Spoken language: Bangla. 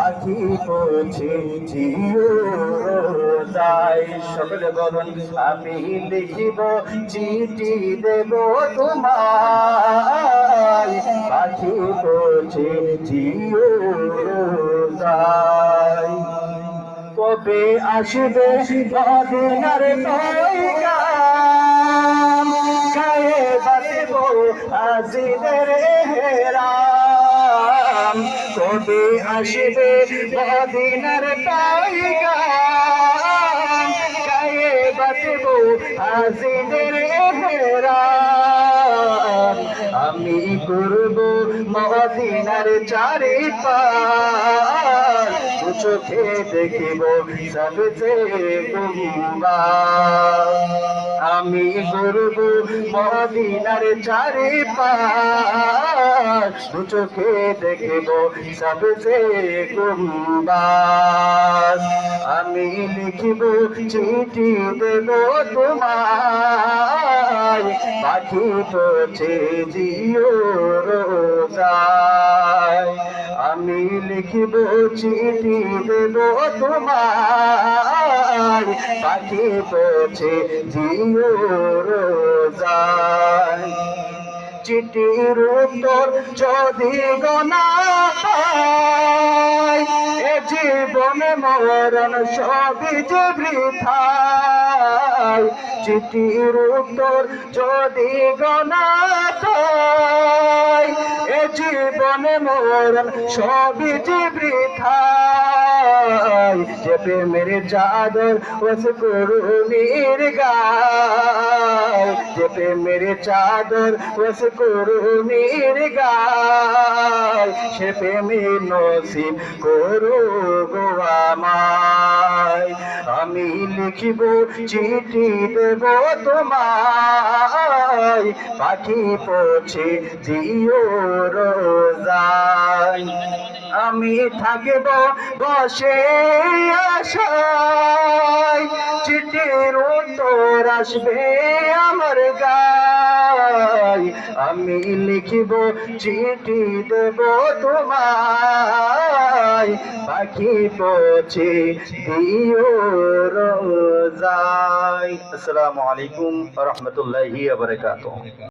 পাখি পৌঁছে জিও রোজাই। সকলে বলুন আমি লিখিব চিঠি দেব তোমায়, পাখি পৌঁছে জিও রোজাই। কবে আসবে মদিনার পয়গাম, গায়ে বাঁধব হাজিদের হেরাম। কবে আসবে মদিনার পয়গাম, গায়ে বাঁধব হাজিদের হেরাম। আমি করব মদিনার চারিপাশ, দু চোখে দেখিব সবচেয়ে গুম্বাদ। আমি করব মদিনার চারিপাশ, দু চোখে দেখিব সবচেয়ে গুম্বাদ। আমি লিখিব চিঠি দেব তোমায়, পাখি পৌঁছে জিও রোজায়। আমি লিখিব চিঠি দেব তোমায়, পাখি পৌঁছে জিও রোজায়। চিঠির উত্তর যদি গোনা পাই, এ জীবনে মরণ সবই যে বৃথায়। চিঠির উত্তর যদি গোনা পাই, এ জীবনে মরণ সবই যে বৃথায়। যে প্রেমের চাদর ওস করুণীর গায়, যে প্রেমের চাদর ওস করুণীর গায়, সে প্রেমে নসিব করো গো আমায়। আমি লিখিব চিঠি দেব তোমায়, পাখি পৌঁছে জিও রোজায়। আমি থাকব বসে আশায়, চিঠির উত্তর আসবে আমার গায়। আমি লিখিব চিঠি দেব তোমায়, পাখি পৌঁছে দিও রোজায়। আসসালামু আলাইকুম ওয়া রাহমাতুল্লাহি ওয়া বারাকাতুহু।